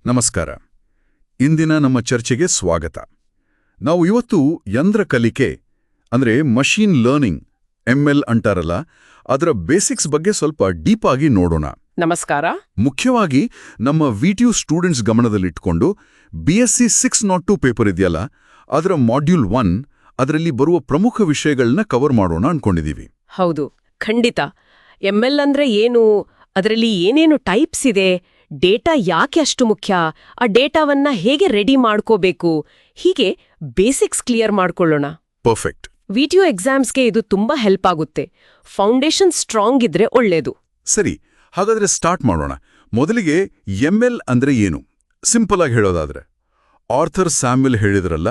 ನಮಸ್ಕಾರ. ಇಂದಿನ ನಮ್ಮ ಚರ್ಚೆಗೆ ಸ್ವಾಗತ. ನಾವು ಇವತ್ತು ಯಂತ್ರ ಕಲಿಕೆ ಅಂದರೆ ಮಷೀನ್ ಲರ್ನಿಂಗ್ ML ಅಂತಾರಲ್ಲ, ಅದರ ಬೇಸಿಕ್ಸ್ ಬಗ್ಗೆ ಸ್ವಲ್ಪ ಡೀಪ್ ಆಗಿ ನೋಡೋಣ. ನಮಸ್ಕಾರ. ಮುಖ್ಯವಾಗಿ ನಮ್ಮ VTU ಸ್ಟೂಡೆಂಟ್ಸ್ ಗಮನದಲ್ಲಿಟ್ಕೊಂಡು BSc 602 ಪೇಪರ್ ಇದೆಯಲ್ಲ, ಅದರ ಮಾಡ್ಯೂಲ್ 1 ಅದರಲ್ಲಿ ಬರುವ ಪ್ರಮುಖ ವಿಷಯಗಳನ್ನ ಕವರ್ ಮಾಡೋಣ ಅನ್ಕೊಂಡಿದೀವಿ. ಹೌದು, ಖಂಡಿತ. ML ಅಂದ್ರೆ ಏನು, ಅದರಲ್ಲಿ ಏನೇನು ಟೈಪ್ಸ್ ಇದೆ, ಡೇಟಾ ಯಾಕೆ ಅಷ್ಟು ಮುಖ್ಯ, ಆ ಡೇಟಾವನ್ನ ಹೇಗೆ ರೆಡಿ ಮಾಡ್ಕೋಬೇಕು, ಹೀಗೆ ಬೇಸಿಕ್ಸ್ ಕ್ಲಿಯರ್ ಮಾಡ್ಕೊಳ್ಳೋಣ. ಪರ್ಫೆಕ್ಟ್. VTU ಎಕ್ಸಾಮ್ಸ್ಗೆ ಇದು ತುಂಬಾ ಹೆಲ್ಪ್ ಆಗುತ್ತೆ. ಫೌಂಡೇಶನ್ ಸ್ಟ್ರಾಂಗ್ ಇದ್ರೆ ಒಳ್ಳೇದು. ಸರಿ, ಹಾಗಾದ್ರೆ ಸ್ಟಾರ್ಟ್ ಮಾಡೋಣ. ಮೊದಲಿಗೆ ML ಅಂದ್ರೆ ಏನು? ಸಿಂಪಲ್ ಆಗಿ ಹೇಳೋದಾದ್ರೆ, ಆರ್ಥರ್ ಸ್ಯಾಮ್ವೆಲ್ ಹೇಳಿದ್ರಲ್ಲ,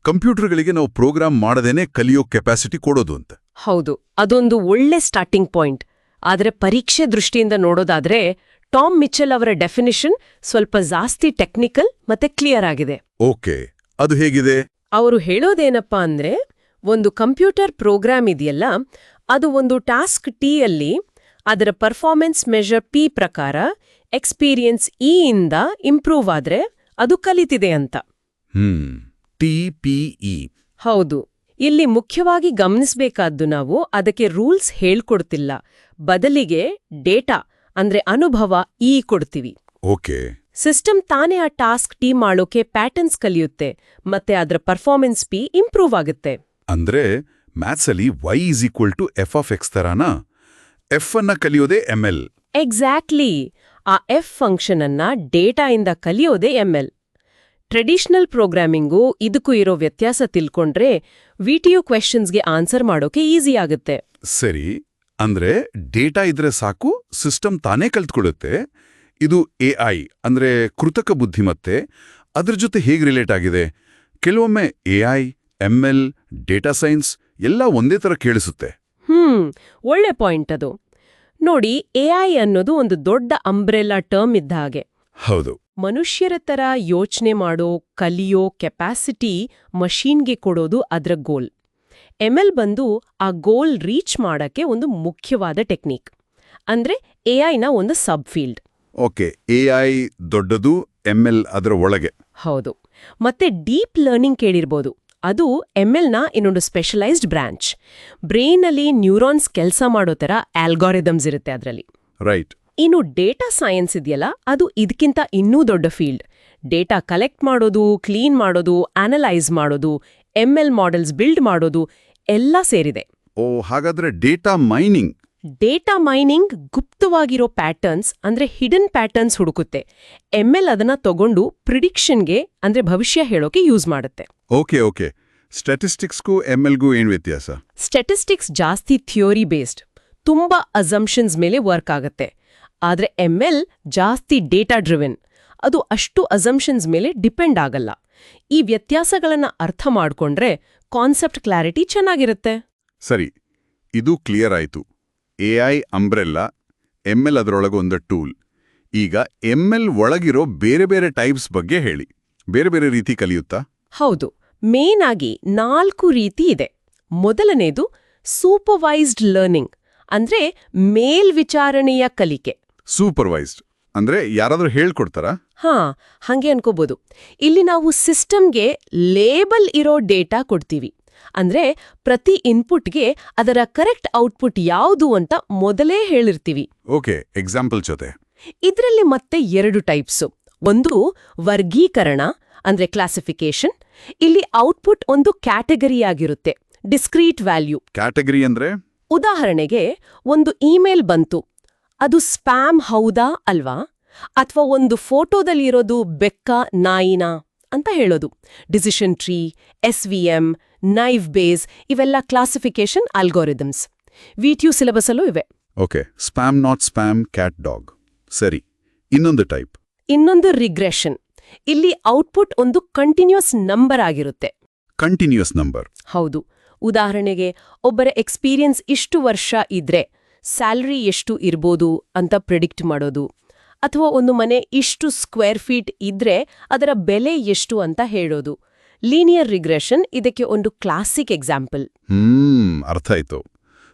ಕಂಪ್ಯೂಟರ್ಗಳಿಗೆ ನಾವು ಪ್ರೋಗ್ರಾಮ್ ಮಾಡದೇನೆ ಕಲಿಯೋ ಕೆಪಾಸಿಟಿ ಕೊಡೋದು ಅಂತ. ಹೌದು, ಅದೊಂದು ಒಳ್ಳೆ ಸ್ಟಾರ್ಟಿಂಗ್ ಪಾಯಿಂಟ್. ಆದರೆ ಪರೀಕ್ಷೆ ದೃಷ್ಟಿಯಿಂದ ನೋಡೋದಾದ್ರೆ ಟಾಮ್ ಮಿಚೆಲ್ ಅವರ ಡೆಫಿನಿಷನ್ ಸ್ವಲ್ಪ ಜಾಸ್ತಿ ಟೆಕ್ನಿಕಲ್ ಮತ್ತೆ ಕ್ಲಿಯರ್ ಆಗಿದೆ. ಓಕೆ, ಅದು ಹೇಗಿದೆ? ಅವರು ಹೇಳೋದೇನಪ್ಪಾ ಅಂದ್ರೆ, ಒಂದು ಕಂಪ್ಯೂಟರ್ ಪ್ರೋಗ್ರಾಮ್ ಇದೆಯಲ್ಲ, ಅದು ಒಂದು ಟಾಸ್ಕ್ ಟಿಯಲ್ಲಿ ಅದರ ಪರ್ಫಾರ್ಮೆನ್ಸ್ ಮೆಷರ್ P ಪ್ರಕಾರ ಎಕ್ಸ್ಪೀರಿಯನ್ಸ್ ಇಂದ ಇಂಪ್ರೂವ್ ಆದ್ರೆ ಅದು ಕಲಿತಿದೆ ಅಂತ. TPE. ಹೌದು. ಇಲ್ಲಿ ಮುಖ್ಯವಾಗಿ ಗಮನಿಸಬೇಕಾದ್ದು, ನಾವು ಅದಕ್ಕೆ ರೂಲ್ಸ್ ಹೇಳ್ಕೊಡ್ತಿಲ್ಲ, ಬದಲಿಗೆ ಡೇಟಾ ಅಂದ್ರೆ ಅನುಭವ ಕೊಡ್ತೀವಿ. ಓಕೆ. ಸಿಸ್ಟಮ್ ತಾನೇ ಆ ಟಾಸ್ಕ್ ಟೀ ಮಾಡೋಕೆ ಪ್ಯಾಟರ್ನ್ಸ್ ಕಲಿಯುತ್ತೆ, ಮತ್ತೆ ಅದರ ಪರ್ಫಾರ್ಮೆನ್ಸ್ P ಇಂಪ್ರೂವ್ ಆಗುತ್ತೆ. ಅಂದ್ರೆ ಮ್ಯಾಥ್ಸ್ ಅಲ್ಲಿ y = f of x tarana? F ಅನ್ನ ಕಲಿಯೋದೇ ML. ಎಕ್ಸಾಕ್ಟ್ಲಿ. ಆ F ಫಂಕ್ಷನ್ ಅನ್ನ ಡೇಟಾಯಿಂದ ಕಲಿಯೋದೇ ML. ಟ್ರೆಡಿಷನಲ್ ಪ್ರೋಗ್ರಾಮಿಂಗು ಇದಕ್ಕೂ ಇರೋ ವ್ಯತ್ಯಾಸ ತಿಳ್ಕೊಂಡ್ರೆ VTU ಕ್ವೆಶ್ಚನ್ಸ್ಗೆ ಆನ್ಸರ್ ಮಾಡೋಕೆ ಈಸಿ ಆಗುತ್ತೆ. ಸರಿ, ಅಂದ್ರೆ ಡೇಟಾ ಇದ್ರೆ ಸಾಕು, ಸಿಸ್ಟಮ್ ತಾನೇ ಕಲ್ತ್ಕೊಳ್ಳುತ್ತೆ. ಇದು AI ಅಂದ್ರೆ ಕೃತಕ ಬುದ್ಧಿಮತ್ತೆ, ಅದ್ರ ಜೊತೆ ಹೇಗೆ ರಿಲೇಟ್ ಆಗಿದೆ? ಕೆಲವೊಮ್ಮೆ AI, ML, ಡೇಟಾ ಸೈನ್ಸ್ ಎಲ್ಲ ಒಂದೇ ತರ ಕೇಳಿಸುತ್ತೆ. ಒಳ್ಳೆ ಪಾಯಿಂಟ್ ಅದು. ನೋಡಿ, AI ಅನ್ನೋದು ಒಂದು ದೊಡ್ಡ ಅಂಬ್ರೆಲಾ ಟರ್ಮ್ ಇದ್ದ ಹಾಗೆ. ಹೌದು. ಮನುಷ್ಯರ ತರ ಯೋಚನೆ ಮಾಡೋ, ಕಲಿಯೋ ಕೆಪಾಸಿಟಿ ಮಷೀನ್ಗೆ ಕೊಡೋದು ಅದರ ಗೋಲ್. ML ಬಂದು ಆ ಗೋಲ್ ರೀಚ್ ಮಾಡಕ್ಕೆ ಒಂದು ಮುಖ್ಯವಾದ ಟೆಕ್ನಿಕ್. ಅಂದ್ರೆ AIನ ಒಂದು ಸಬ್ ಫೀಲ್ಡ್. ಓಕೆ, AI ದೊಡ್ಡದು, ML ಅದರ ಒಳಗೆ. ಹೌದು. ಮತ್ತೆ ಡೀಪ್ ಲರ್ನಿಂಗ್ ಕೇಳಿರ್ಬೋದು, ಅದು MLನ ಇನ್ನೊಂದು ಸ್ಪೆಷಲೈಸ್ಡ್ ಬ್ರಾಂಚ್. ಬ್ರೈನಲ್ಲಿ ನ್ಯೂರಾನ್ಸ್ ಕೆಲಸ ಮಾಡೋ ತರ ಆಲ್ಗಾರಿದಮ್ಸ್ ಇರುತ್ತೆ ಅದರಲ್ಲಿ. ರೈಟ್. ಇನ್ನು ಡೇಟಾ ಸೈನ್ಸ್ ಇದೆಯಲ್ಲ, ಅದು ಇದಕ್ಕಿಂತ ಇನ್ನೂ ದೊಡ್ಡ ಫೀಲ್ಡ್. ಡೇಟಾ ಕಲೆಕ್ಟ್ ಮಾಡೋದು, ಕ್ಲೀನ್ ಮಾಡೋದು, ಅನಲೈಸ್ ಮಾಡೋದು, ML ಮಾಡೆಲ್ಸ್ ಬಿಲ್ಡ್ ಮಾಡೋದು ಎಲ್ಲ ಸೇರಿದೆ. ಓ, ಹಾಗಾದ್ರೆ ಡೇಟಾ ಮೈನಿಂಗ್. ಡೇಟಾ ಮೈನಿಂಗ್ ಗುಪ್ತವಾಗಿರೋ ಪ್ಯಾಟರ್ನ್ಸ್ ಅಂದ್ರೆ ಹಿಡನ್ ಪ್ಯಾಟರ್ನ್ಸ್ ಹುಡುಕುತ್ತೆ. ML ಅದನ್ನ ತಗೊಂಡು ಪ್ರಿಡಿಕ್ಷನ್ಗೆ ಅಂದ್ರೆ ಭವಿಷ್ಯ ಹೇಳೋಕೆ ಯೂಸ್ ಮಾಡುತ್ತೆ. ಓಕೆ. ಸ್ಟ್ಯಾಟಿಸ್ಟಿಕ್ಸ್ಗೂ MLಗೂ ಏನ್ ವ್ಯತ್ಯಾಸ? ಸ್ಟ್ಯಾಟಿಸ್ಟಿಕ್ಸ್ ಜಾಸ್ತಿ ಥಿಯೋರಿ ಬೇಸ್ಡ್, ತುಂಬಾ ಅಸಂಪ್ಷನ್ಸ್ ಮೇಲೆ ವರ್ಕ್ ಆಗುತ್ತೆ. ಆದ್ರೆ ML ಜಾಸ್ತಿ ಡೇಟಾ ಡ್ರಿವೆನ್, ಅದು ಅಷ್ಟು ಅಸಂಪ್ಷನ್ಸ್ ಮೇಲೆ ಡಿಪೆಂಡ್ ಆಗಲ್ಲ. ಈ ವ್ಯತ್ಯಾಸಗಳನ್ನ ಅರ್ಥ ಮಾಡ್ಕೊಂಡ್ರೆ ಕಾನ್ಸೆಪ್ಟ್ ಕ್ಲಾರಿಟಿ ಚೆನ್ನಾಗಿರುತ್ತೆ. ಸರಿ, ಇದು ಕ್ಲಿಯರ್ ಆಯ್ತು. AI ಅಂಬ್ರೆಲ್ಲಾ, ML ಅದರೊಳಗೊಂದು ಟೂಲ್. ಈಗ ML ಒಳಗಿರೋ ಬೇರೆ ಬೇರೆ ಟೈಪ್ಸ್ ಬಗ್ಗೆ ಹೇಳಿ. ಬೇರೆ ಬೇರೆ ರೀತಿ ಕಲಿಯುತ್ತಾ? ಹೌದು, ಮೇನ್ ಆಗಿ 4 ರೀತಿ ಇದೆ. ಮೊದಲನೇದು ಸೂಪರ್ವೈಸ್ಡ್ ಲರ್ನಿಂಗ್, ಅಂದ್ರೆ ಮೇಲ್ವಿಚಾರಣೆಯ ಕಲಿಕೆ. ಸೂಪರ್ವೈಸ್ಡ್ ಅಂದ್ರೆ ಯಾರಾದ್ರೂ ಹೇಳ್ಕೊಡ್ತಾರಾ? ಹಂಗೆ ಅನ್ಕೋಬಹುದು. ಇಲ್ಲಿ ನಾವು ಸಿಸ್ಟಮ್ಗೆ ಲೇಬಲ್ ಇರೋ ಡೇಟಾ ಕೊಡ್ತೀವಿ. ಅಂದ್ರೆ ಪ್ರತಿ ಇನ್ಪುಟ್ಗೆ ಅದರ ಕರೆಕ್ಟ್ ಔಟ್ಪುಟ್ ಯಾವುದು ಅಂತ ಮೊದಲೇ ಹೇಳಿರ್ತೀವಿ. ಓಕೆ, ಎಕ್ಸಾಂಪಲ್ ಜೊತೆ. ಇದರಲ್ಲಿ ಮತ್ತೆ 2 ಟೈಪ್ಸು. ಒಂದು ವರ್ಗೀಕರಣ ಅಂದ್ರೆ ಕ್ಲಾಸಿಫಿಕೇಶನ್. ಇಲ್ಲಿ ಔಟ್ಪುಟ್ ಒಂದು ಕ್ಯಾಟಗರಿ ಆಗಿರುತ್ತೆ, ಡಿಸ್ಕ್ರೀಟ್ ವ್ಯಾಲ್ಯೂ. ಕ್ಯಾಟಗರಿ ಅಂದ್ರೆ? ಉದಾಹರಣೆಗೆ, ಒಂದು ಇಮೇಲ್ ಬಂತು, ಅದು ಸ್ಪ್ಯಾಮ್ ಹೌದಾ ಅಲ್ವಾ, ಅಥವಾ ಒಂದು ಫೋಟೋದಲ್ಲಿರೋದು ಬೆಕ್ಕ ನಾಯಿನಾ ಅಂತ ಹೇಳೋದು. Decision tree, SVM, naive Bayes ಇವೆಲ್ಲ ಕ್ಲಾಸಿಫಿಕೇಶನ್ ಅಲ್ಗೋರಿದಮ್ಸ್. VTU ಸಿಲೆಬಸ್ ಅಲ್ಲೂ ಇವೆ. Okay, spam not spam, cat dog. ಸರಿ, ಇನ್ನೊಂದು ಟೈಪ್. ಇನ್ನೊಂದು ರಿಗ್ರೆಷನ್. ಇಲ್ಲಿ ಔಟ್ಪುಟ್ ಒಂದು ಕಂಟಿನ್ಯೂಸ್ ನಂಬರ್ ಆಗಿರುತ್ತೆ. Continuous number? ಹೌದು. ಉದಾಹರಣೆಗೆ, ಒಬ್ಬರ ಎಕ್ಸ್ಪೀರಿಯನ್ಸ್ ಇಷ್ಟು ವರ್ಷ ಇದ್ರೆ ಸ್ಯಾಲರಿ ಎಷ್ಟು ಇರ್ಬೋದು ಅಂತ ಪ್ರಿಡಿಕ್ಟ್ ಮಾಡೋದು, ಅಥವಾ ಒಂದು ಮನೆ ಇಷ್ಟು ಸ್ಕ್ವೇರ್ ಫೀಟ್ ಇದ್ರೆ ಅದರ ಬೆಲೆ ಎಷ್ಟು ಅಂತ ಹೇಳೋದು. ಲೀನಿಯರ್ ರಿಗ್ರೆಷನ್ ಇದಕ್ಕೆ ಒಂದು ಕ್ಲಾಸಿಕ್ ಎಕ್ಸಾಂಪಲ್. ಅರ್ಥ ಆಯ್ತು.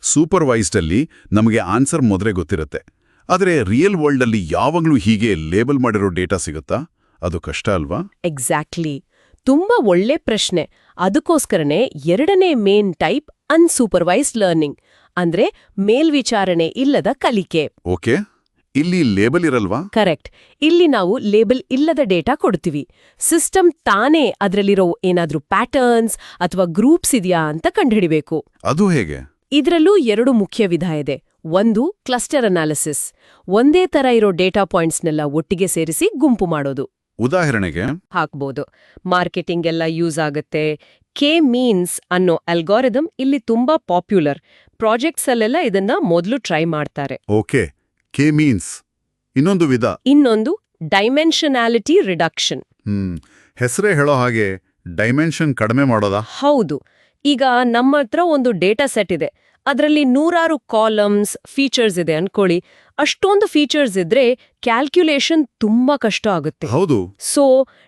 ಸೂಪರ್ವೈಸ್ಡ್ ಅಲ್ಲಿ ನಮಗೆ ಆನ್ಸರ್ ಮೊದಲೇ ಗೊತ್ತಿರುತ್ತೆ, ಆದರೆ ರಿಯಲ್ ವರ್ಲ್ಡ್ ಅಲ್ಲಿ ಯಾವಾಗ್ಲೂ ಹೀಗೆ ಲೇಬಲ್ ಮಾಡಿರೋ ಡೇಟಾ ಸಿಗುತ್ತಾ? ಅದು ಕಷ್ಟ ಅಲ್ವಾ? ಎಕ್ಸಾಕ್ಟ್ಲಿ. ತುಂಬಾ ಒಳ್ಳೆ ಪ್ರಶ್ನೆ. ಅದಕ್ಕೋಸ್ಕರನೇ ಎರಡನೇ ಮೇನ್ ಟೈಪ್ ಅನ್ಸೂಪರ್ವೈಸ್ಡ್ ಲರ್ನಿಂಗ್, ಅಂದ್ರೆ ಮೇಲ್ವಿಚಾರಣೆ ಇಲ್ಲದ ಕಲಿಕೆ. ಓಕೆ, ಇಲ್ಲಿ ಲೇಬಲ್ ಇರಲ್ವಾ? ಕರೆಕ್ಟ್. ಇಲ್ಲಿ ನಾವು ಲೇಬಲ್ ಇಲ್ಲದ ಡೇಟಾ ಕೊಡ್ತೀವಿ. ಸಿಸ್ಟಮ್ ತಾನೇ ಅದರಲ್ಲಿರೋ ಏನಾದ್ರೂ ಪ್ಯಾಟರ್ನ್ಸ್ ಅಥವಾ ಗ್ರೂಪ್ಸ್ ಇದೆಯಾ ಅಂತ ಕಂಡುಹಿಡಿಬೇಕು. ಅದು ಹೇಗೆ? ಇದರಲ್ಲೂ ಎರಡು ಮುಖ್ಯ ವಿಧ ಇದೆ. ಒಂದು ಕ್ಲಸ್ಟರ್ ಅನಾಲಿಸಿಸ್, ಒಂದೇ ತರ ಇರೋ ಡೇಟಾ ಪಾಯಿಂಟ್ಸ್ನೆಲ್ಲ ಒಟ್ಟಿಗೆ ಸೇರಿಸಿ ಗುಂಪು ಮಾಡೋದು. ಉದಾಹರಣೆಗೆ ಹಾಕ್ಬೋದು. ಮಾರ್ಕೆಟಿಂಗ್ ಎಲ್ಲ ಯೂಸ್ ಆಗುತ್ತೆ. ಕೆ ಮೀನ್ಸ್ ಅನ್ನೋ ಅಲ್ಗಾರಿದಮ್ ಇಲ್ಲಿ ತುಂಬಾ ಪಾಪ್ಯುಲರ್. ಪ್ರಾಜೆಕ್ಟ್ಸ್ ಅಲ್ಲೆಲ್ಲ ಇದನ್ನ ಮೊದಲು ಟ್ರೈ ಮಾಡ್ತಾರೆ. Okay, K means. ಇನ್ನೊಂದು ವಿಧ, ಇನ್ನೊಂದು ಡೈಮೆನ್ಷನಾಲಿಟಿ ರಿಡಕ್ಷನ್. ಹೆಸರೇ ಹೇಳೋ ಹಾಗೆ ಡೈಮೆನ್ಷನ್ ಕಡಿಮೆ ಮಾಡೋದಾ? ಹೌದು. ಈಗ ನಮ್ಮ ಹತ್ರ ಒಂದು ಡೇಟಾ ಸೆಟ್ ಇದೆ. ಅದರಲ್ಲಿ ನೂರಾರು ಕಾಲಮ್ಸ್, ಫೀಚರ್ಸ್ ಇದೆ ಅನ್ಕೊಳ್ಳಿ. ಅಷ್ಟೊಂದು ಫೀಚರ್ಸ್ ಇದ್ರೆ ಕ್ಯಾಲ್ಕ್ಯುಲೇಷನ್ ತುಂಬಾ ಕಷ್ಟ ಆಗುತ್ತೆ. ಹೌದು. ಸೊ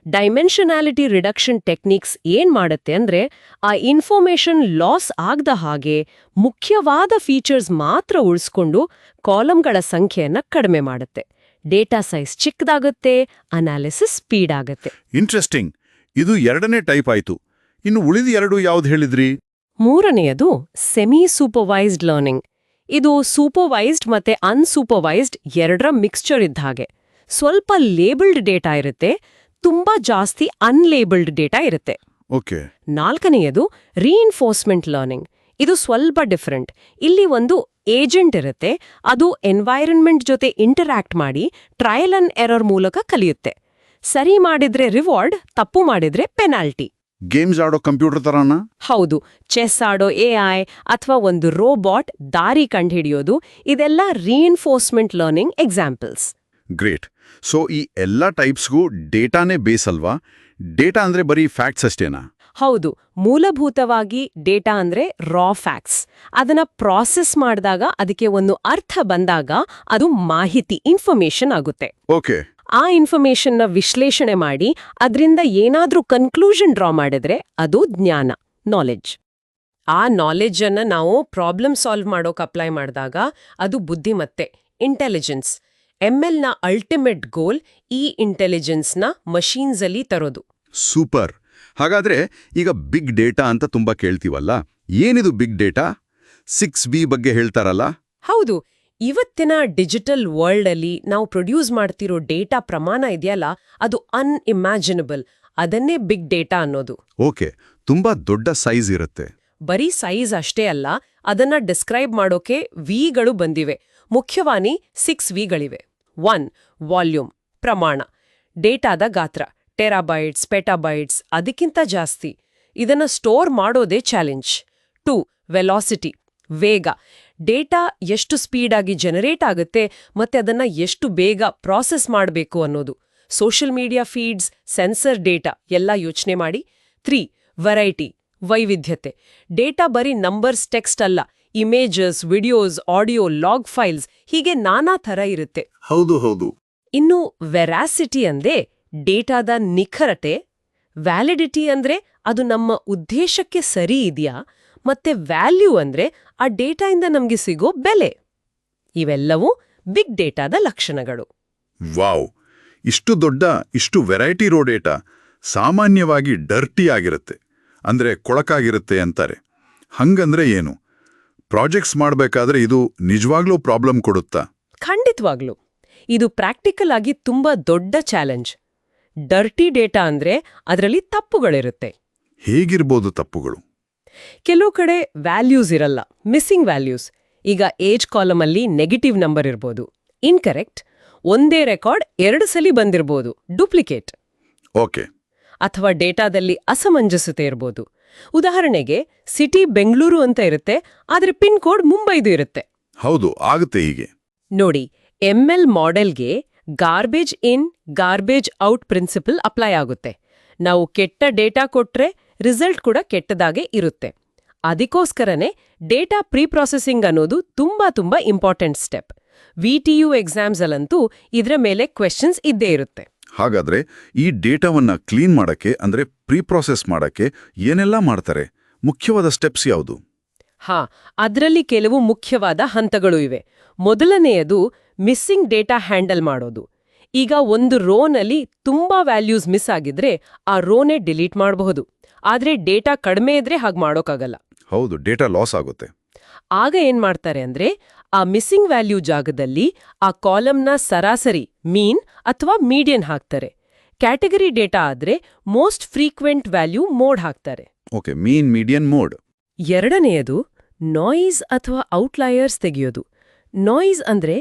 ಡೈಮೆನ್ಷನಾಲಿಟಿ ರಿಡಕ್ಷನ್ ಟೆಕ್ನಿಕ್ಸ್ ಏನ್ ಮಾಡುತ್ತೆ ಅಂದ್ರೆ, ಆ ಇನ್ಫಾರ್ಮೇಶನ್ ಲಾಸ್ ಆಗದ ಹಾಗೆ ಮುಖ್ಯವಾದ ಫೀಚರ್ಸ್ ಮಾತ್ರ ಉಳಿಸ್ಕೊಂಡು ಕಾಲಮ್ಗಳ ಸಂಖ್ಯೆಯನ್ನ ಕಡಿಮೆ ಮಾಡುತ್ತೆ. ಡೇಟಾ ಸೈಜ್ ಚಿಕ್ಕದಾಗುತ್ತೆ, ಅನಾಲಿಸಿಸ್ ಸ್ಪೀಡ್ ಆಗುತ್ತೆ. ಇಂಟ್ರೆಸ್ಟಿಂಗ್. ಇದು ಎರಡನೇ ಟೈಪ್ ಆಯ್ತು. ಇನ್ನು ಉಳಿದ ಎರಡು ಯಾವ್ದು ಹೇಳಿದ್ರಿ? ಮೂರನೆಯದು ಸೆಮಿ ಸೂಪರ್ವೈಸ್ಡ್ ಲರ್ನಿಂಗ್. ಇದು ಸೂಪರ್ವೈಸ್ಡ್ ಮತ್ತೆ ಅನ್ಸೂಪರ್ವೈಸ್ಡ್ ಎರಡರ ಮಿಕ್ಸ್ಚರ್ ಇದ್ದ ಹಾಗೆ. ಸ್ವಲ್ಪ ಲೇಬಲ್ಡ್ ಡೇಟಾ ಇರುತ್ತೆ, ತುಂಬಾ ಜಾಸ್ತಿ ಅನ್ಲೇಬಲ್ಡ್ ಡೇಟಾ ಇರುತ್ತೆ. ಓಕೆ. ನಾಲ್ಕನೆಯದು ರೀಇನ್ಫೋರ್ಸ್ಮೆಂಟ್ ಲರ್ನಿಂಗ್. ಇದು ಸ್ವಲ್ಪ ಡಿಫರೆಂಟ್. ಇಲ್ಲಿ ಒಂದು ಏಜೆಂಟ್ ಇರುತ್ತೆ, ಅದು ಎನ್ವೈರನ್ಮೆಂಟ್ ಜೊತೆ ಇಂಟರಾಕ್ಟ್ ಮಾಡಿ ಟ್ರಯಲ್ ಅಂಡ್ ಎರರ್ ಮೂಲಕ ಕಲಿಯುತ್ತೆ. ಸರಿ ಮಾಡಿದ್ರೆ ರಿವಾರ್ಡ್, ತಪ್ಪು ಮಾಡಿದ್ರೆ ಪೆನಾಲ್ಟಿ. ಗೇಮ್ಸ್ ಆಡೋ ಕಂಪ್ಯೂಟರ್ ತರಾನ? ಹೌದು. ಚೆಸ್ ಆಡೋ ಎಐ ಅಥವಾ ಒಂದು ರೋಬೋಟ್ ದಾರಿ ಕಂಡುಹಿಡಿಯೋದು, ಇದೆಲ್ಲ reinforcement learning examples. Great. So ಈ ಎಲ್ಲ ಟೈಪ್ಸ್ಗೂ ಡೇಟಾನೇ ಬೇಸ್ ಅಲ್ವಾ? ಡೇಟಾ ಅಂದ್ರೆ ಬರೀ ಫ್ಯಾಕ್ಟ್ಸ್ ಅಷ್ಟೇನಾ? ಹೌದು. ಮೂಲಭೂತವಾಗಿ ಡೇಟಾ ಅಂದ್ರೆ ರಾ ಫ್ಯಾಕ್ಟ್ಸ್. ಅದನ್ನ ಪ್ರಾಸೆಸ್ ಮಾಡಿದಾಗ, ಅದಕ್ಕೆ ಒಂದು ಅರ್ಥ ಬಂದಾಗ ಅದು ಮಾಹಿತಿ, ಇನ್ಫಾರ್ಮೇಶನ್ ಆಗುತ್ತೆ. ಓಕೆ. ಆ ಇನ್ಫಾರ್ಮೇಶನ್ನ ವಿಶ್ಲೇಷಣೆ ಮಾಡಿ ಅದರಿಂದ ಏನಾದ್ರೂ ಕನ್ಕ್ಲೂಷನ್ ಡ್ರಾ ಮಾಡಿದ್ರೆ ಅದು ಜ್ಞಾನ, ನಾಲೆಡ್ಜ್. ಆ ನಾಲೆಡ್ಜ್ ಅನ್ನ ನಾವು ಪ್ರಾಬ್ಲಮ್ ಸಾಲ್ವ್ ಮಾಡೋಕೆ ಅಪ್ಲೈ ಮಾಡಿದಾಗ ಅದು ಬುದ್ಧಿಮತ್ತೆ, ಇಂಟೆಲಿಜೆನ್ಸ್. ಎಂಎಲ್ನ ಅಲ್ಟಿಮೇಟ್ ಗೋಲ್ ಈ ಇಂಟೆಲಿಜೆನ್ಸ್ನ ಮಷೀನ್ಸ್ ಅಲ್ಲಿ ತರೋದು. ಸೂಪರ್. ಹಾಗಾದ್ರೆ ಈಗ ಬಿಗ್ ಡೇಟಾ ಅಂತ ತುಂಬಾ ಕೇಳ್ತೀವಲ್ಲ, ಏನಿದು ಬಿಗ್ ಡೇಟಾ? 6B ಬಗ್ಗೆ ಹೇಳ್ತಾರಲ್ಲ? ಹೌದು. ಇವತ್ತಿನ ಡಿಜಿಟಲ್ ವರ್ಲ್ಡ್ ಅಲ್ಲಿ ನಾವು ಪ್ರೊಡ್ಯೂಸ್ ಮಾಡ್ತಿರೋ ಡೇಟಾ ಪ್ರಮಾಣ ಇದೆಯಲ್ಲ, ಅದು ಅನ್ಇಮ್ಯಾಜಿನಬಲ್. ಅದನ್ನೇ ಬಿಗ್ ಡೇಟಾ ಅನ್ನೋದು. ಓಕೆ, ತುಂಬಾ ದೊಡ್ಡ ಸೈಜ್ ಇರುತ್ತೆ. ಬರೀ ಸೈಜ್ ಅಷ್ಟೇ ಅಲ್ಲ, ಅದನ್ನ ಡಿಸ್ಕ್ರೈಬ್ ಮಾಡೋಕೆ ವಿಗಳು ಬಂದಿವೆ. ಮುಖ್ಯವಾಗಿ 6 ವಿಗಳಿವೆ. 1. ವಾಲ್ಯೂಮ್, ಪ್ರಮಾಣ. ಡೇಟಾದ ಗಾತ್ರ, ಟೆರಾಬೈಟ್ಸ್, ಪೆಟಾಬೈಟ್ಸ್, ಅದಕ್ಕಿಂತ ಜಾಸ್ತಿ. ಇದನ್ನ ಸ್ಟೋರ್ ಮಾಡೋದೇ ಚಾಲೆಂಜ್. 2. ವೆಲಾಸಿಟಿ, ವೇಗ. ಡೇಟಾ ಎಷ್ಟು ಸ್ಪೀಡಾಗಿ ಜನರೇಟ್ ಆಗುತ್ತೆ ಮತ್ತೆ ಅದನ್ನ ಎಷ್ಟು ಬೇಗ ಪ್ರಾಸೆಸ್ ಮಾಡಬೇಕು ಅನ್ನೋದು. Social media feeds, sensor data ಎಲ್ಲ ಯೋಚನೆ ಮಾಡಿ. 3. ವೆರೈಟಿ, ವೈವಿಧ್ಯತೆ. ಡೇಟಾ ಬರೀ ನಂಬರ್ಸ್, ಟೆಕ್ಸ್ಟ್ ಅಲ್ಲ, images, videos, audio, log files, ಹೀಗೆ ನಾನಾ ಥರ ಇರುತ್ತೆ. ಹೌದು ಹೌದು. ಇನ್ನು ವೆರಾಸಿಟಿ ಅಂದ್ರೆ ಡೇಟಾದ ನಿಖರತೆ. ವ್ಯಾಲಿಡಿಟಿ ಅಂದ್ರೆ ಅದು ನಮ್ಮ ಉದ್ದೇಶಕ್ಕೆ ಸರಿ ಇದೆಯಾ, ಮತ್ತೆ ವ್ಯಾಲ್ಯೂ ಅಂದ್ರೆ ಆ ಡೇಟಾಯಿಂದ ನಮ್ಗೆ ಸಿಗೋ ಬೆಲೆ. ಇವೆಲ್ಲವೂ ಬಿಗ್ ಡೇಟಾದ ಲಕ್ಷಣಗಳು. ವಾವ್! ಇಷ್ಟು ದೊಡ್ಡ, ಇಷ್ಟು ವೆರೈಟಿ ರೋ ಡೇಟಾ ಸಾಮಾನ್ಯವಾಗಿ ಡರ್ಟಿ ಆಗಿರುತ್ತೆ, ಅಂದ್ರೆ ಕೊಳಕಾಗಿರುತ್ತೆ ಅಂತಾರೆ. ಹಂಗಂದ್ರೆ ಏನು? ಪ್ರಾಜೆಕ್ಟ್ಸ್ ಮಾಡಬೇಕಾದ್ರೆ ಇದು ನಿಜವಾಗ್ಲೂ ಪ್ರಾಬ್ಲಮ್ ಕೊಡುತ್ತಾ? ಖಂಡಿತವಾಗ್ಲೂ. ಇದು ಪ್ರಾಕ್ಟಿಕಲ್ ಆಗಿ ತುಂಬಾ ದೊಡ್ಡ ಚಾಲೆಂಜ್. ಡರ್ಟಿ ಡೇಟಾ ಅಂದ್ರೆ ಅದರಲ್ಲಿ ತಪ್ಪುಗಳಿರುತ್ತೆ. ಹೇಗಿರ್ಬೋದು ತಪ್ಪುಗಳು? ಕೆಲವು ಕಡೆ ವ್ಯಾಲ್ಯೂಸ್ ಇರಲ್ಲ, ಮಿಸ್ಸಿಂಗ್ ವ್ಯಾಲ್ಯೂಸ್. ಈಗ ಏಜ್ ಕಾಲಮ್ ಅಲ್ಲಿ ನೆಗೆಟಿವ್ ನಂಬರ್ ಇರ್ಬೋದು, ಇನ್ಕರೆಕ್ಟ್. ಒಂದೇ ರೆಕಾರ್ಡ್ 2 ಸಲ ಬಂದಿರ್ಬೋದು, ಡೂಪ್ಲಿಕೇಟ್. ಓಕೆ. ಅಥವಾ ಡೇಟಾದಲ್ಲಿ ಅಸಮಂಜಸತೆ ಇರ್ಬೋದು. ಉದಾಹರಣೆಗೆ ಸಿಟಿ ಬೆಂಗಳೂರು ಅಂತ ಇರುತ್ತೆ, ಆದ್ರೆ ಪಿನ್ ಕೋಡ್ ಮುಂಬೈದು ಇರುತ್ತೆ. ಹೌದು, ಆಗುತ್ತೆ ಹೀಗೆ. ನೋಡಿ, ಎಂಎಲ್ ಮಾಡೆಲ್ಗೆ ಗಾರ್ಬೇಜ್ ಇನ್ ಗಾರ್ಬೇಜ್ ಔಟ್ ಪ್ರಿನ್ಸಿಪಲ್ ಅಪ್ಲೈ ಆಗುತ್ತೆ. ನಾವು ಕೆಟ್ಟ ಡೇಟಾ ಕೊಟ್ರೆ ರಿಸಲ್ಟ್ ಕೂಡ ಕೆಟ್ಟದಾಗೆ ಇರುತ್ತೆ. ಅದಕ್ಕೋಸ್ಕರನೇ ಡೇಟಾ ಪ್ರೀಪ್ರಾಸೆಸಿಂಗ್ ಅನ್ನೋದು ತುಂಬಾ ಇಂಪಾರ್ಟೆಂಟ್ ಸ್ಟೆಪ್. VTU ಎಕ್ಸಾಮ್ಸ್ ಅಲ್ಲಂತೂ ಇದ್ರ ಮೇಲೆ ಕ್ವೆಶ್ಚನ್ಸ್ ಇದ್ದೇ ಇರುತ್ತೆ. ಹಾಗಾದ್ರೆ ಈ ಡೇಟಾವನ್ನ ಕ್ಲೀನ್ ಮಾಡಕ್ಕೆ, ಅಂದ್ರೆ ಪ್ರೀಪ್ರಾಸೆಸ್ ಮಾಡಕ್ಕೆ ಏನೆಲ್ಲ ಮಾಡ್ತಾರೆ? ಮುಖ್ಯವಾದ ಸ್ಟೆಪ್ಸ್ ಯಾವುದು? ಅದರಲ್ಲಿ ಕೆಲವು ಮುಖ್ಯವಾದ ಹಂತಗಳು ಇವೆ. ಮೊದಲನೆಯದು ಮಿಸ್ಸಿಂಗ್ ಡೇಟಾ ಹ್ಯಾಂಡಲ್ ಮಾಡೋದು. ಈಗ ಒಂದು ರೋನಲ್ಲಿ ತುಂಬಾ ವ್ಯಾಲ್ಯೂಸ್ ಮಿಸ್ ಆಗಿದ್ರೆ ಆ ರೋನೇ ಡಿಲೀಟ್ ಮಾಡಬಹುದು. ಆದ್ರೆ ಡೇಟಾ ಕಡಿಮೆ ಇದ್ರೆ ಹಾಗೆ ಮಾಡೋಕ್ಕಾಗಲ್ಲ. ಹೌದು, ಡೇಟಾ ಲಾಸ್ ಆಗುತ್ತೆ. ಆಗ ಏನ್ ಮಾಡ್ತಾರೆ ಅಂದ್ರೆ ಆ ಮಿಸ್ಸಿಂಗ್ ವ್ಯಾಲ್ಯೂ ಜಾಗದಲ್ಲಿ ಆ ಕಾಲಮ್ನ ಸರಾಸರಿ ಮೀನ್ ಅಥವಾ ಮೀಡಿಯನ್ ಹಾಕ್ತಾರೆ. ಕ್ಯಾಟಗರಿ ಡೇಟಾ ಆದ್ರೆ ಮೋಸ್ಟ್ ಫ್ರೀಕ್ವೆಂಟ್ ವ್ಯಾಲ್ಯೂ ಮೋಡ್ ಹಾಕ್ತಾರೆ. ಓಕೆ, ಮೀನ್, ಮೀಡಿಯನ್, ಮೋಡ್. ಎರಡನೆಯದು ನಾಯ್ಸ್ ಅಥವಾ ಔಟ್ಲೈಯರ್ಸ್ ತೆಗೆಯೋದು. ನಾಯ್ಸ್ ಅಂದ್ರೆ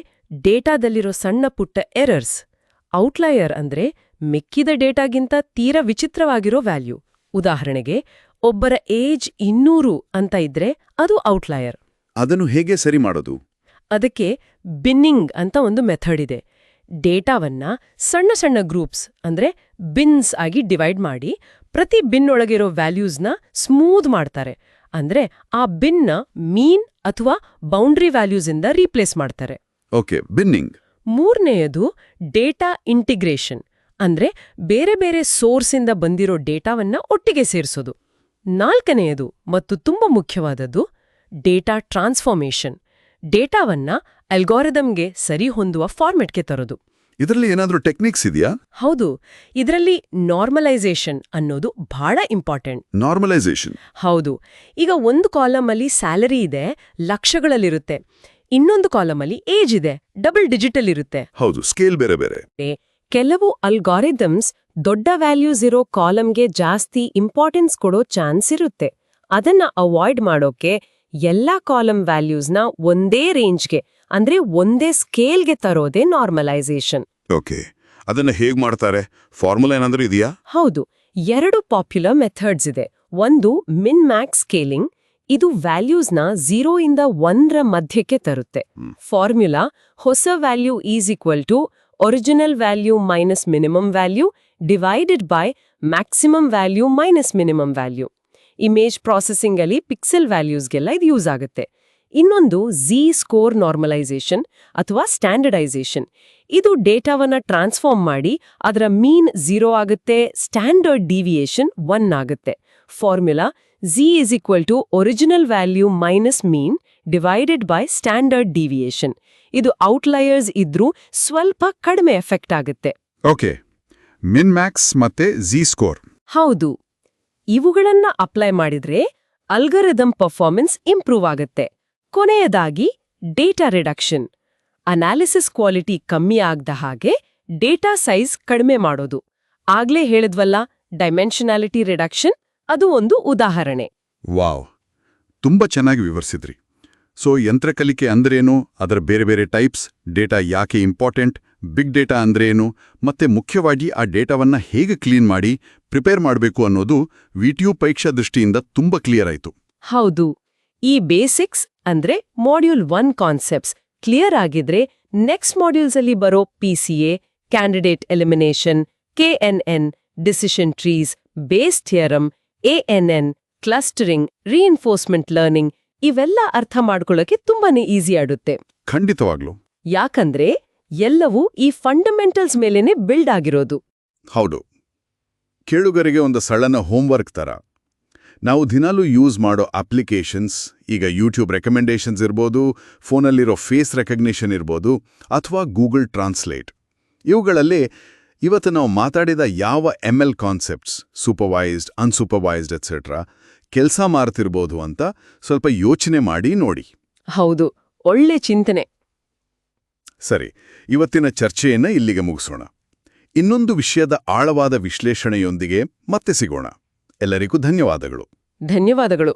ಡೇಟಾದಲ್ಲಿರೋ ಸಣ್ಣ ಪುಟ್ಟ ಎರರ್ಸ್. ಔಟ್ಲೈಯರ್ ಅಂದ್ರೆ ಮಿಕ್ಕಿದ ಡೇಟಾಗಿಂತ ತೀರಾ ವಿಚಿತ್ರವಾಗಿರೋ ವ್ಯಾಲ್ಯೂ. ಉದಾಹರಣೆಗೆ ಒಬ್ಬರ ಏಜ್ 200 ಅಂತ ಇದ್ರೆ ಅದು ಔಟ್ಲೈಯರ್. ಅದನ್ನು ಹೇಗೆ ಸರಿ ಮಾಡೋದು? ಅದಕ್ಕೆ ಬಿನ್ನಿಂಗ್ ಅಂತ ಒಂದು ಮೆಥಡ್ ಇದೆ. ಡೇಟಾವನ್ನ ಸಣ್ಣ ಸಣ್ಣ ಗ್ರೂಪ್ಸ್ ಅಂದ್ರೆ ಬಿನ್ಸ್ ಆಗಿ ಡಿವೈಡ್ ಮಾಡಿ ಪ್ರತಿ ಬಿನ್ ಒಳಗಿರೋ ವ್ಯಾಲ್ಯೂಸ್ನ ಸ್ಮೂತ್ ಮಾಡ್ತಾರೆ. ಅಂದ್ರೆ ಆ ಬಿನ್ನ ಮೀನ್ ಅಥವಾ ಬೌಂಡ್ರಿ ವ್ಯಾಲ್ಯೂಸ್ ಇಂದ ರೀಪ್ಲೇಸ್ ಮಾಡ್ತಾರೆ. Okay, binning. ಮೂರನೆಯದು ಡೇಟಾ ಇಂಟಿಗ್ರೇಷನ್ ಅಂದ್ರೆ ಬೇರೆ ಬೇರೆ ಸೋರ್ಸಿಂದ ಬಂದಿರೋ ಡೇಟಾವನ್ನ ಒಟ್ಟಿಗೆ ಸೇರಿಸೋದು. ನಾಲ್ಕನೆಯದು ಮತ್ತು ತುಂಬಾ ಮುಖ್ಯವಾದದ್ದು ಡೇಟಾ ಟ್ರಾನ್ಸ್ಫಾರ್ಮೇಷನ್. ಡೇಟಾವನ್ನ ಅಲ್ಗಾರಿದಮ್ಗೆ ಸರಿ ಹೊಂದುವ ಫಾರ್ಮೆಟ್ಗೆ ತರೋದು. ಇದರಲ್ಲಿ ಏನಾದ್ರೂ ಟೆಕ್ನಿಕ್ಸ್ ಇದೆಯಾ? ಹೌದು, ಇದರಲ್ಲಿ ನಾರ್ಮಲೈಸೇಷನ್ ಅನ್ನೋದು ಬಹಳ ಇಂಪಾರ್ಟೆಂಟ್. ನಾರ್ಮಲೈಸೇಷನ್? ಹೌದು. ಈಗ ಒಂದು ಕಾಲಮ್ ಅಲ್ಲಿ ಸ್ಯಾಲರಿ ಇದೆ, ಲಕ್ಷಗಳಲ್ಲಿರುತ್ತೆ. ಇನ್ನೊಂದು ಕಾಲಮ್ ಅಲ್ಲಿ ಏಜ್ ಇದೆ, ಡಬಲ್ ಡಿಜಿಟಲ್ ಇರುತ್ತೆ. ಹೌದು, ಸ್ಕೇಲ್ ಬೇರೆ ಬೇರೆ. ಕೆಲವು ಅಲ್ಗಾರಿದಮ್ಸ್ ದೊಡ್ಡ ವ್ಯಾಲ್ಯೂಸ್ ಇರೋ ಕಾಲಮ್ಗೆ ಜಾಸ್ತಿ ಇಂಪಾರ್ಟೆನ್ಸ್ ಕೊಡೋ ಚಾನ್ಸ್ ಇರುತ್ತೆ. ಅದನ್ನ ಅವಾಯ್ಡ್ ಮಾಡೋಕೆ ಎಲ್ಲಾ ಕಾಲಮ್ ವ್ಯಾಲ್ಯೂಸ್ನ ಒಂದೇ ರೇಂಜ್ಗೆ ಅಂದ್ರೆ ಒಂದೇ ಸ್ಕೇಲ್ಗೆ ತರೋದೇ ನಾರ್ಮಲೈಸೇಷನ್. ಓಕೆ, ಅದನ್ನ ಹೇಗ್ ಮಾಡ್ತಾರೆ? ಫಾರ್ಮುಲಾ ಏನಾದ್ರೂ ಇದೆಯಾ? ಹೌದು, 2 ಪಾಪ್ಯುಲರ್ ಮೆಥಡ್ಸ್ ಇದೆ. ಒಂದು ಮಿನ್ ಮ್ಯಾಕ್ಸ್ ಸ್ಕೇಲಿಂಗ್. ಇದು ವ್ಯಾಲ್ಯೂಸ್ನ 0 ಇಂದ 1ರ ಮಧ್ಯಕ್ಕೆ ತರುತ್ತೆ. ಫಾರ್ಮ್ಯುಲಾ ಹೊಸ value is equal to original value minus minimum value divided by maximum value minus minimum value. Image processing ಅಲ್ಲಿ ಪಿಕ್ಸೆಲ್ ವ್ಯಾಲ್ಯೂಸ್ಗೆಲ್ಲ ಇದು ಯೂಸ್ ಆಗುತ್ತೆ. ಇನ್ನೊಂದು ಝಿ ಸ್ಕೋರ್ ನಾರ್ಮಲೈಸೇಷನ್ ಅಥವಾ ಸ್ಟ್ಯಾಂಡರ್ಡೈಸೇಷನ್. ಇದು ಡೇಟಾವನ್ನ ಟ್ರಾನ್ಸ್ಫಾರ್ಮ್ ಮಾಡಿ ಅದರ ಮೀನ್ 0 ಆಗುತ್ತೆ, ಸ್ಟ್ಯಾಂಡರ್ಡ್ ಡಿವಿಯೇಷನ್ 1 ಆಗುತ್ತೆ. Formula Z is equal to original value minus mean divided by standard deviation. ಇದು ಔಟ್ಲೈಯರ್ಸ್ ಇದ್ರೂ ಸ್ವಲ್ಪ ಕಡಿಮೆ ಎಫೆಕ್ಟ್ ಆಗುತ್ತೆ. ಓಕೆ, ಮಿನ್ ಮ್ಯಾಕ್ಸ್ ಮತ್ತೆ ಝಿ ಸ್ಕೋರ್. ಹೌದು, ಇವುಗಳನ್ನ ಅಪ್ಲೈ ಮಾಡಿದ್ರೆ ಅಲ್ಗಾರಿದಮ್ ಪರ್ಫಾರ್ಮೆನ್ಸ್ ಇಂಪ್ರೂವ್ ಆಗುತ್ತೆ. ಕೊನೆಯದಾಗಿ ಡೇಟಾ ರಿಡಕ್ಷನ್. ಅನಾಲಿಸಿಸ್ ಕ್ವಾಲಿಟಿ ಕಮ್ಮಿ ಆಗದ ಹಾಗೆ ಡೇಟಾ ಸೈಜ್ ಕಡಿಮೆ ಮಾಡೋದು. ಆಗ್ಲೇ ಹೇಳಿದ್ವಲ್ಲ, ಡೈಮೆನ್ಷನಾಲಿಟಿ ರಿಡಕ್ಷನ್, ಅದು ಒಂದು ಉದಾಹರಣೆ. ವಾವ್, ತುಂಬಾ ಚೆನ್ನಾಗಿ ವಿವರಿಸಿದ್ರಿ. ಸೊ ಯಂತ್ರಕಲಿಕೆ ಅಂದ್ರೇನು, ಅದರ ಬೇರೆ ಬೇರೆ ಟೈಪ್ಸ್, ಡೇಟಾ ಯಾಕೆ ಇಂಪಾರ್ಟೆಂಟ್, ಬಿಗ್ ಡೇಟಾ ಅಂದ್ರೇನು, ಮತ್ತೆ ಮುಖ್ಯವಾಗಿ ಆ ಡೇಟಾವನ್ನ ಹೇಗೆ ಕ್ಲೀನ್ ಮಾಡಿ ಪ್ರಿಪೇರ್ ಮಾಡಬೇಕು ಅನ್ನೋದು ವಿಟಿಯು ಪರೀಕ್ಷಾ ದೃಷ್ಟಿಯಿಂದ ತುಂಬಾ ಕ್ಲಿಯರ್ ಆಯಿತು. ಹೌದು, ಈ ಬೇಸಿಕ್ಸ್ ಅಂದ್ರೆ ಮಾಡ್ಯೂಲ್ 1 ಕಾನ್ಸೆಪ್ಟ್ಸ್ ಕ್ಲಿಯರ್ ಆಗಿದ್ರೆ ನೆಕ್ಸ್ಟ್ ಮಾಡ್ಯೂಲ್ಸ್ ಅಲ್ಲಿ ಬರೋ PCA, candidate elimination, KNN, decision trees, base theorem, ANN, clustering, reinforcement learning ಇವೆಲ್ಲ ಅರ್ಥ ಮಾಡ್ಕೊಳ್ಳೋಕೆ ತುಂಬಾನೇ ಈಸಿ ಆಗುತ್ತೆ. ಖಂಡಿತವಾಗ್ಲು. ಯಾಕಂದ್ರೆ ಎಲ್ಲವೂ ಈ ಫಂಡಮೆಂಟಲ್ಸ್ ಮೇಲೇನೆ ಬಿಲ್ಡ್ ಆಗಿರೋದು. ಹೌದು, ಕೇಳುಗರಿಗೆ ಒಂದು ಸಣ್ಣ ಹೋಮ್ವರ್ಕ್ ತರ. ನಾವು ದಿನಾಲೂ ಯೂಸ್ ಮಾಡೋ ಅಪ್ಲಿಕೇಶನ್ಸ್, ಈಗ ಯೂಟ್ಯೂಬ್ ರೆಕಮೆಂಡೇಶನ್ಸ್ ಇರ್ಬೋದು, ಫೋನಲ್ಲಿರೋ ಫೇಸ್ ರೆಕಗ್ನಿಷನ್ ಇರ್ಬೋದು, ಅಥವಾ ಗೂಗಲ್ ಟ್ರಾನ್ಸ್ಲೇಟ್. ಇವುಗಳಲ್ಲಿ ಇವತ್ತು ನಾವು ಮಾತಾಡಿದ ಯಾವ ML concepts, supervised, unsupervised et cetera, ಕೆಲಸ ಮಾಡ್ತಿರ್ಬೋದು ಅಂತ ಸ್ವಲ್ಪ ಯೋಚನೆ ಮಾಡಿ ನೋಡಿ. ಹೌದು, ಒಳ್ಳೆ ಚಿಂತನೆ. ಸರಿ, ಇವತ್ತಿನ ಚರ್ಚೆಯನ್ನ ಇಲ್ಲಿಗೆ ಮುಗಿಸೋಣ. ಇನ್ನೊಂದು ವಿಷಯದ ಆಳವಾದ ವಿಶ್ಲೇಷಣೆಯೊಂದಿಗೆ ಮತ್ತೆ ಸಿಗೋಣ. ಎಲ್ಲರಿಗೂ ಧನ್ಯವಾದಗಳು. ಧನ್ಯವಾದಗಳು.